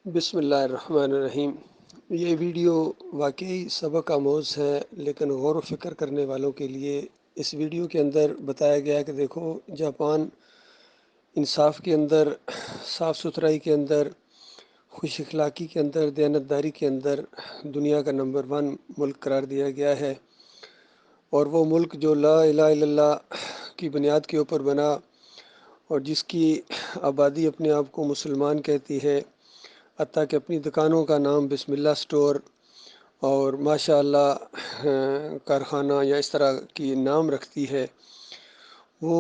بسم اللہ الرحمن الرحیم۔ یہ ویڈیو واقعی سبق آموز ہے، لیکن غور و فکر کرنے والوں کے لیے اس ویڈیو کے اندر بتایا گیا ہے کہ دیکھو، جاپان انصاف کے اندر، صاف ستھرائی کے اندر، خوش اخلاقی کے اندر، دیانتداری کے اندر دنیا کا نمبر 1 ملک قرار دیا گیا ہے، اور وہ ملک جو لا الہ الا اللہ کی بنیاد کے اوپر بنا اور جس کی آبادی اپنے آپ کو مسلمان کہتی ہے، حتیٰ کہ اپنی دکانوں کا نام بسم اللہ سٹور اور ماشاء اللہ کارخانہ یا اس طرح کی نام رکھتی ہے، وہ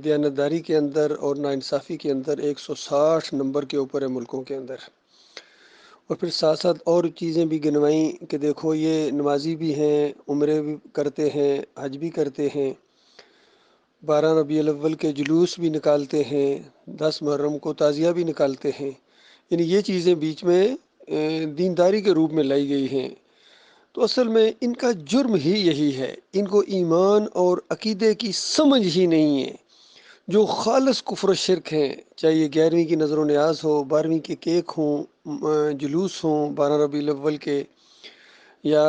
دیانتداری کے اندر اور ناانصافی کے اندر 160 نمبر کے اوپر ہے ملکوں کے اندر۔ اور پھر ساتھ ساتھ اور چیزیں بھی گنوائیں کہ دیکھو، یہ نمازی بھی ہیں، عمرے بھی کرتے ہیں، حج بھی کرتے ہیں، 12 ربیع الاول کے جلوس بھی نکالتے ہیں، 10 محرم کو تعزیہ بھی نکالتے ہیں، یعنی یہ چیزیں بیچ میں دینداری کے روپ میں لائی گئی ہیں۔ تو اصل میں ان کا جرم ہی یہی ہے، ان کو ایمان اور عقیدے کی سمجھ ہی نہیں ہے، جو خالص کفر و شرک ہیں، چاہے یہ 11ویں کی نظر و نیاز ہو، 12ویں کے کیک ہوں، جلوس ہوں 12 ربیع الاول کے، یا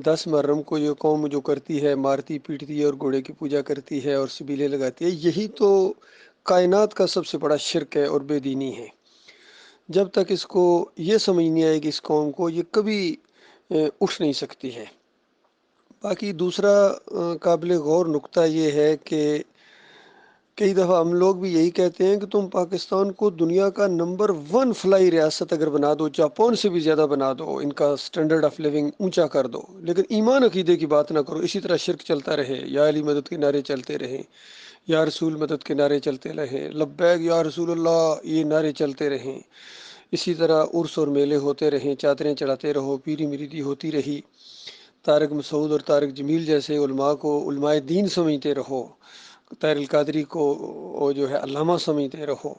10 محرم کو یہ قوم جو کرتی ہے، مارتی پیٹتی ہے اور گھوڑے کی پوجا کرتی ہے اور سبیلے لگاتی ہے، یہی تو کائنات کا سب سے بڑا شرک ہے اور بے دینی ہے۔ جب تک اس کو یہ سمجھ نہیں آئے گی اس قوم کو، یہ کبھی اٹھ نہیں سکتی ہے۔ باقی دوسرا قابل غور نکتہ یہ ہے کہ کئی دفعہ ہم لوگ بھی یہی کہتے ہیں کہ تم پاکستان کو دنیا کا نمبر 1 فلائی ریاست اگر بنا دو، جاپان سے بھی زیادہ بنا دو، ان کا سٹینڈرڈ آف لیونگ اونچا کر دو، لیکن ایمان عقیدے کی بات نہ کرو، اسی طرح شرک چلتا رہے، یا علی مدد کے نعرے چلتے رہیں، یا رسول مدد کے نعرے چلتے رہیں، لبیک یا رسول اللہ یہ نعرے چلتے رہیں، اسی طرح عرس اور میلے ہوتے رہیں، چادریں چڑھاتے رہو، پیری مریدی ہوتی رہی، طارق مسعود اور طارق جمیل جیسے علماء کو علماء دین سمجھتے رہو، طاہر القادری کو جو ہے علامہ سمجھتے رہو،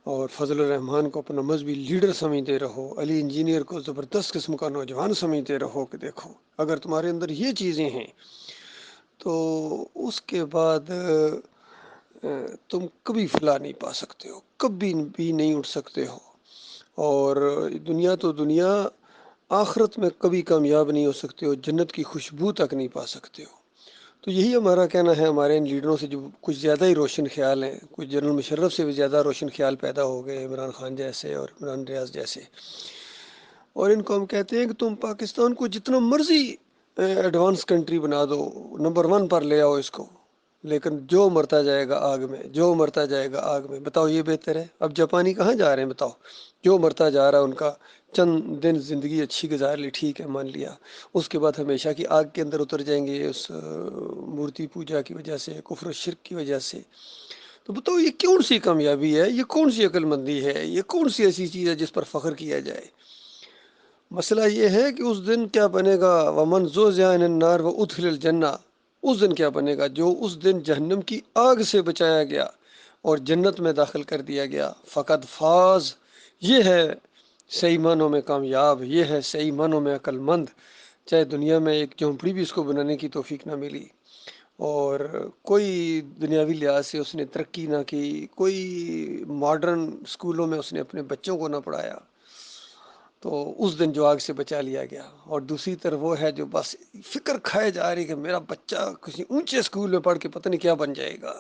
اور فضل الرحمان کو اپنا مذہبی لیڈر سمجھتے رہو، علی انجینئر کو زبردست قسم کا نوجوان سمجھتے رہو کہ دیکھو، اگر تمہارے اندر یہ چیزیں ہیں تو اس کے بعد تم کبھی فلاح نہیں پا سکتے ہو، کبھی بھی نہیں اٹھ سکتے ہو، اور دنیا تو دنیا، آخرت میں کبھی کامیاب نہیں ہو سکتے ہو، جنت کی خوشبو تک نہیں پا سکتے ہو۔ تو یہی ہمارا کہنا ہے، ہمارے ان لیڈروں سے جو کچھ زیادہ ہی روشن خیال ہیں، کچھ جنرل مشرف سے بھی زیادہ روشن خیال پیدا ہو گئے، عمران خان جیسے اور عمران ریاض جیسے، اور ان کو ہم کہتے ہیں کہ تم پاکستان کو جتنا مرضی ایڈوانس کنٹری بنا دو، نمبر 1 پر لے آؤ اس کو، لیکن جو مرتا جائے گا آگ میں، جو مرتا جائے گا آگ میں، بتاؤ یہ بہتر ہے؟ اب جاپانی کہاں جا رہے ہیں بتاؤ؟ جو مرتا جا رہا ہے، ان کا چند دن زندگی اچھی گزار لی، ٹھیک ہے مان لیا، اس کے بعد ہمیشہ کی آگ کے اندر اتر جائیں گے اس مورتی پوجا کی وجہ سے، کفر و شرک کی وجہ سے۔ تو بتاؤ یہ کون سی کامیابی ہے، یہ کون سی عقل مندی ہے، یہ کون سی ایسی چیز ہے جس پر فخر کیا جائے؟ مسئلہ یہ ہے کہ اس دن کیا بنے گا، وَمَنْ زُحْزِحَ عَنِ النَّارِ وَأُدْخِلَ الْجَنَّةَ، اس دن کیا بنے گا؟ جو اس دن جہنم کی آگ سے بچایا گیا اور جنت میں داخل کر دیا گیا، فقط فاز، یہ ہے صحیح معنوں میں کامیاب، یہ ہے صحیح معنوں میں عقل مند، چاہے دنیا میں ایک جھونپڑی بھی اس کو بنانے کی توفیق نہ ملی، اور کوئی دنیاوی لحاظ سے اس نے ترقی نہ کی، کوئی ماڈرن سکولوں میں اس نے اپنے بچوں کو نہ پڑھایا، تو اس دن جو آگ سے بچا لیا گیا۔ اور دوسری طرف وہ ہے جو بس فکر کھائے جا رہی کہ میرا بچہ کسی اونچے اسکول میں پڑھ کے پتہ نہیں کیا بن جائے گا،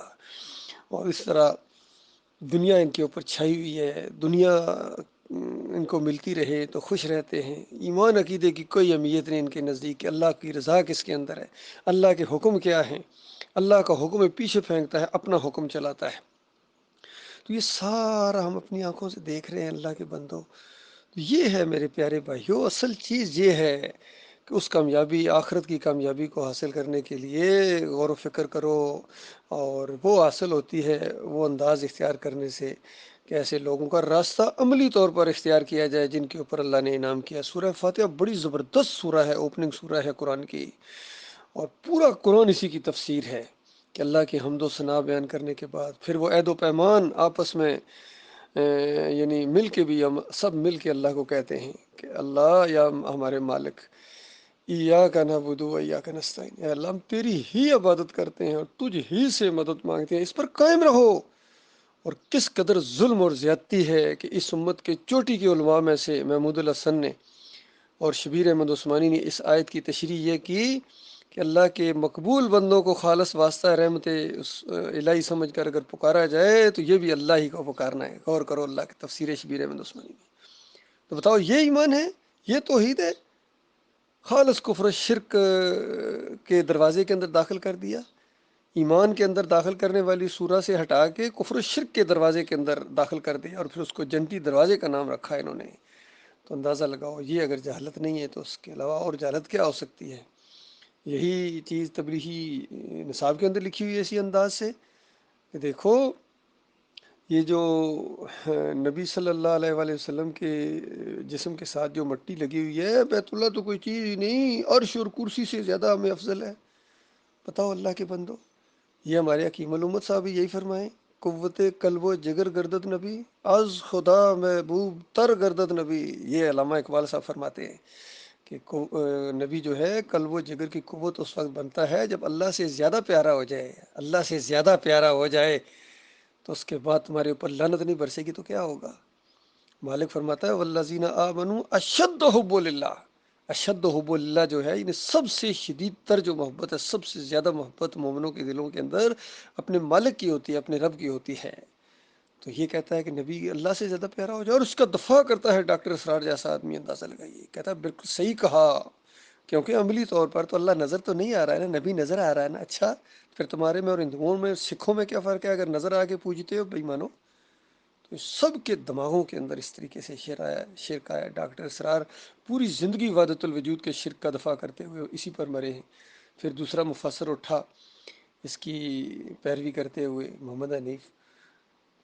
اور اس طرح دنیا ان کے اوپر چھائی ہوئی ہے، دنیا ان کو ملتی رہے تو خوش رہتے ہیں، ایمان عقیدے کی کوئی اہمیت نہیں ان کے نزدیک کہ اللہ کی رضا کس کے اندر ہے، اللہ کے حکم کیا ہیں، اللہ کا حکم پیچھے پھینکتا ہے، اپنا حکم چلاتا ہے۔ تو یہ سارا ہم اپنی آنکھوں سے دیکھ رہے ہیں اللہ کے بندوں۔ تو یہ ہے میرے پیارے بھائیو، اصل چیز یہ ہے کہ اس کامیابی، آخرت کی کامیابی کو حاصل کرنے کے لیے غور و فکر کرو، اور وہ حاصل ہوتی ہے وہ انداز اختیار کرنے سے کہ ایسے لوگوں کا راستہ عملی طور پر اختیار کیا جائے جن کے اوپر اللہ نے انعام کیا۔ سورہ فاتحہ بڑی زبردست سورہ ہے، اوپننگ سورہ ہے قرآن کی، اور پورا قرآن اسی کی تفسیر ہے کہ اللہ کی حمد و ثنا بیان کرنے کے بعد پھر وہ عہد و پیمان آپس میں یعنی مل کے بھی، ہم سب مل کے اللہ کو کہتے ہیں کہ اللہ یا ہمارے مالک، ایاک نعبد و ایاک نستعین، اے اللہ ہم تیری ہی عبادت کرتے ہیں اور تجھ ہی سے مدد مانگتے ہیں، اس پر قائم رہو اور کس قدر ظلم اور زیادتی ہے کہ اس امت کے چوٹی کے علماء میں سے محمود الحسن نے اور شبیر احمد عثمانی نے اس آیت کی تشریح یہ کی کہ اللہ کے مقبول بندوں کو خالص واسطہ رحمت الہی سمجھ کر اگر پکارا جائے تو یہ بھی اللہ ہی کو پکارنا ہے۔ غور کرو اللہ کی تفسیر شبیر احمد عثمانی میں۔ تو بتاؤ یہ ایمان ہے، یہ توحید ہے؟ خالص کفر و شرک کے دروازے کے اندر داخل کر دیا، ایمان کے اندر داخل کرنے والی سورہ سے ہٹا کے کفر و شرک کے دروازے کے اندر داخل کر دیا، اور پھر اس کو جنتی دروازے کا نام رکھا انہوں نے۔ تو اندازہ لگاؤ، یہ اگر جہالت نہیں ہے تو اس کے علاوہ اور جہالت کیا ہو سکتی ہے؟ یہی چیز تبلیغی نصاب کے اندر لکھی ہوئی ہے اسی انداز سے کہ دیکھو یہ جو نبی صلی اللہ علیہ وآلہ وسلم کے جسم کے ساتھ جو مٹی لگی ہوئی ہے، بیت اللہ تو کوئی چیز ہی نہیں، عرش اور کرسی سے زیادہ ہمیں افضل ہے۔ بتاؤ اللہ کے بندو، یہ ہمارے حکیم الامت صاحب یہی فرمائیں، قوت قلب و جگر گردد نبی، از خدا محبوب تر گردد نبی۔ یہ علامہ اقبال صاحب فرماتے ہیں کہ نبی جو ہے قلب و جگر کی قوت اس وقت بنتا ہے جب اللہ سے زیادہ پیارا ہو جائے، اللہ سے زیادہ پیارا ہو جائے تو اس کے بعد تمہارے اوپر لعنت نہیں برسے گی تو کیا ہوگا؟ مالک فرماتا ہے والذین آمنوا اشد حب للہ، اشد حب اللہ جو ہے یعنی سب سے شدید تر جو محبت ہے، سب سے زیادہ محبت مومنوں کے دلوں کے اندر اپنے مالک کی ہوتی ہے، اپنے رب کی ہوتی ہے۔ تو یہ کہتا ہے کہ نبی اللہ سے زیادہ پیارا ہو جائے، اور اس کا دفاع کرتا ہے ڈاکٹر اسرار جیسا آدمی، اندازہ لگائیے، کہتا ہے بالکل صحیح کہا، کیونکہ عملی طور پر تو اللہ نظر تو نہیں آ رہا ہے نا، نبی نظر آ رہا ہے نا۔ اچھا پھر تمہارے میں اور ہندوؤں میں سکھوں میں کیا فرق ہے؟ اگر نظر آ کے پوجتے ہو بے ایمانو، تو سب کے دماغوں کے اندر اس طریقے سے شرک آیا۔ ڈاکٹر اسرار پوری زندگی وحدت الوجود کے شرک کا دفاع کرتے ہوئے اسی پر مرے ہیں۔ پھر دوسرا مفسر اٹھا اس کی پیروی کرتے ہوئے، محمد حنیف،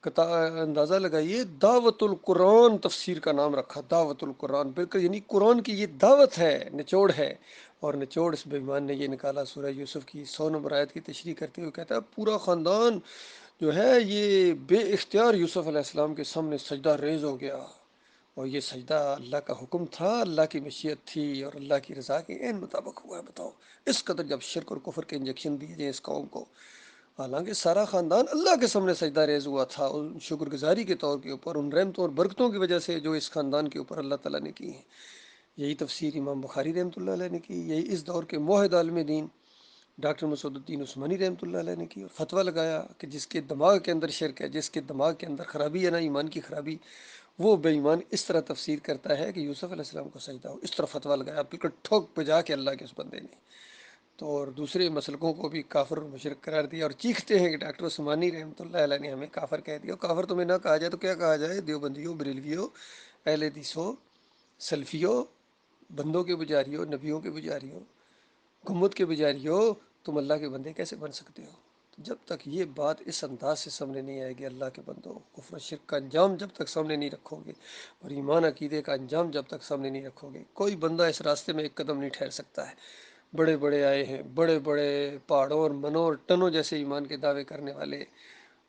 اندازہ لگائیے دعوت القرآن تفسیر کا نام رکھا، دعوت القرآن، بالکل یعنی قرآن کی یہ دعوت ہے، نچوڑ ہے، اور نچوڑ اس بے ایمان نے یہ نکالا۔ سورہ یوسف کی 100 نمبر آیت کی تشریح کرتے ہوئے کہتا ہے پورا خاندان جو ہے یہ بے اختیار یوسف علیہ السلام کے سامنے سجدہ ریز ہو گیا، اور یہ سجدہ اللہ کا حکم تھا، اللہ کی مشیت تھی، اور اللہ کی رضا کے عین مطابق ہوا ہے۔ بتاؤ اس قدر جب شرک اور کفر کے انجیکشن دیے جائیں اس قوم کو، حالانکہ سارا خاندان اللہ کے سامنے سجدہ ریز ہوا تھا، ان شکر گزاری کے طور کے اوپر، ان رحمتوں اور برکتوں کی وجہ سے جو اس خاندان کے اوپر اللہ تعالیٰ نے کی ہیں۔ یہی تفسیر امام بخاری رحمۃ اللہ علیہ نے کی، یہی اس دور کے موحد عالم دین ڈاکٹر مسعود الدین عثمانی رحمۃ اللہ علیہ نے کی، اور فتویٰ لگایا کہ جس کے دماغ کے اندر شرک ہے، جس کے دماغ کے اندر خرابی ہے نا، ایمان کی خرابی، وہ بے ایمان اس طرح تفسیر کرتا ہے کہ یوسف علیہ السلام کو سجدہ ہو، اس طرح فتویٰ لگایا بالکل ٹھوک بجا کے اللہ کے اس بندے نے۔ تو اور دوسرے مسلکوں کو بھی کافر اور مشرک قرار دیا، اور چیختے ہیں کہ ڈاکٹر عثمانی رحمۃ اللہ علیہ نے ہمیں کافر کہہ دیا۔ کافر تمہیں نہ کہا جائے تو کیا کہا جائے؟ دیوبندیوں، بریلویوں، اہل حدیثوں، سلفیوں، بندوں کے پجاریوں، نبیوں کے پجاریوں، گنبد کے پجاریوں، تم اللہ کے بندے کیسے بن سکتے ہو؟ جب تک یہ بات اس انداز سے سامنے نہیں آئے گی، اللہ کے بندوں، کفر و شرک کا انجام جب تک سامنے نہیں رکھو گے، اور ایمان عقیدے کا انجام جب تک سامنے نہیں رکھو گے، کوئی بندہ اس راستے میں ایک قدم نہیں ٹھہر سکتا ہے۔ بڑے بڑے آئے ہیں، بڑے بڑے پہاڑوں اور منوں اور ٹنوں جیسے ایمان کے دعوے کرنے والے،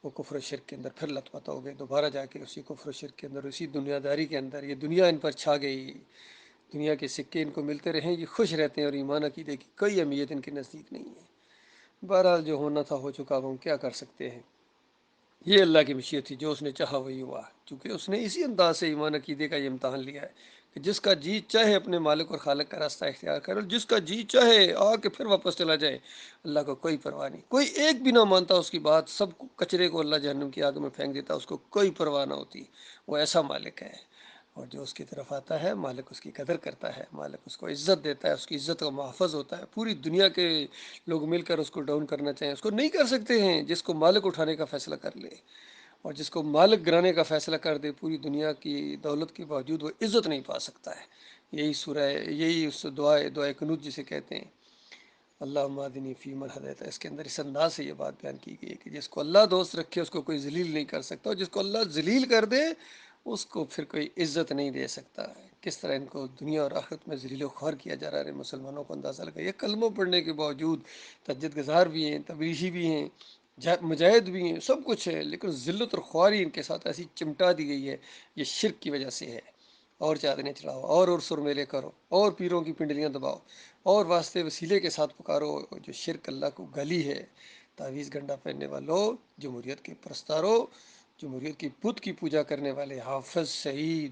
وہ کفر و شرک کے اندر پھر لت پت ہو گئے، دوبارہ جا کے اسی کفر و شرک کے اندر، اسی دنیا داری کے اندر، یہ دنیا ان پر چھا گئی، دنیا کے سکے ان کو ملتے رہیں، یہ خوش رہتے ہیں، اور ایمان عقیدے کی کوئی اہمیت ان کے نزدیک نہیں ہے۔ بہرحال جو ہونا تھا ہو چکا، اب ہم کیا کر سکتے ہیں؟ یہ اللہ کی مشیت تھی، جو اس نے چاہا وہی ہوا، کیونکہ اس نے اسی انداز سے ایمان عقیدے کا یہ امتحان لیا ہے کہ جس کا جی چاہے اپنے مالک اور خالق کا راستہ اختیار کرے، اور جس کا جی چاہے آ کے پھر واپس چلا جائے، اللہ کو کوئی پرواہ نہیں، کوئی ایک بھی نہ مانتا اس کی بات، سب کچرے کو اللہ جہنم کی آگ میں پھینک دیتا، اس کو کوئی پرواہ نہ ہوتی، وہ ایسا مالک ہے۔ اور جو اس کی طرف آتا ہے، مالک اس کی قدر کرتا ہے، مالک اس کو عزت دیتا ہے، اس کی عزت کا محافظ ہوتا ہے۔ پوری دنیا کے لوگ مل کر اس کو ڈاؤن کرنا چاہیں، اس کو نہیں کر سکتے ہیں، جس کو مالک اٹھانے کا فیصلہ کر لے، اور جس کو مالک گرانے کا فیصلہ کر دے، پوری دنیا کی دولت کے باوجود وہ عزت نہیں پا سکتا ہے۔ یہی سورہ، یہی اس دعائے قنوت جسے کہتے ہیں، اللہ مادنی فی من ہدیت، اس کے اندر اس انداز سے یہ بات بیان کی گئی ہے کہ جس کو اللہ دوست رکھے اس کو کوئی ذلیل نہیں کر سکتا، اور جس کو اللہ ذلیل کر دے اس کو پھر کوئی عزت نہیں دے سکتا ہے۔ کس طرح ان کو دنیا اور آخرت میں ذلیل و خوار کیا جا رہا ہے مسلمانوں کو، اندازہ لگا، یہ کلمہ پڑھنے کے باوجود تہجد گزار بھی ہیں، تبلیغی بھی ہیں، مجاہد بھی ہیں، سب کچھ ہے، لیکن ذلت اور خواری ان کے ساتھ ایسی چمٹا دی گئی ہے، یہ شرک کی وجہ سے ہے۔ اور چادریں چڑھاؤ، اور سر میلے کرو، اور پیروں کی پنڈلیاں دباؤ، اور واسطے وسیلے کے ساتھ پکارو، جو شرک اللہ کو گلی ہے۔ تعویذ گنڈا پہننے والوں، جمہوریت کے پرستاروں، جمہوریت کی بت کی پوجا کرنے والے حافظ سعید،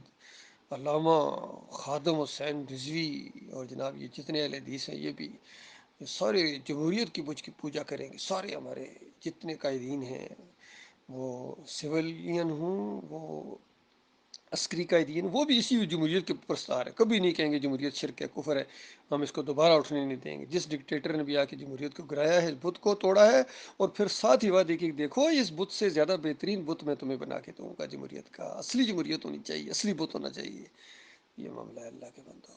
علامہ خادم حسین رضوی اور جناب یہ جتنے اہل حدیث ہیں یہ بھی سارے جمہوریت کی بت کی پوجا کریں گے. سارے ہمارے جتنے قائدین ہیں وہ سویلین ہوں وہ عسکری قائدین وہ بھی اسی جمہوریت کے پرستار ہے. کبھی نہیں کہیں گے جمہوریت شرک ہے کفر ہے، ہم اس کو دوبارہ اٹھنے نہیں دیں گے. جس ڈکٹیٹر نے بھی آ کے جمہوریت کو گرایا ہے، اس بت کو توڑا ہے اور پھر ساتھ ہی وعدے کی دیکھو اس بت سے زیادہ بہترین بت میں تمہیں بنا کے دوں گا جمہوریت کا. اصلی جمہوریت ہونی چاہیے، اصلی بت ہونا چاہیے. یہ معاملہ ہے اللہ کے بندو.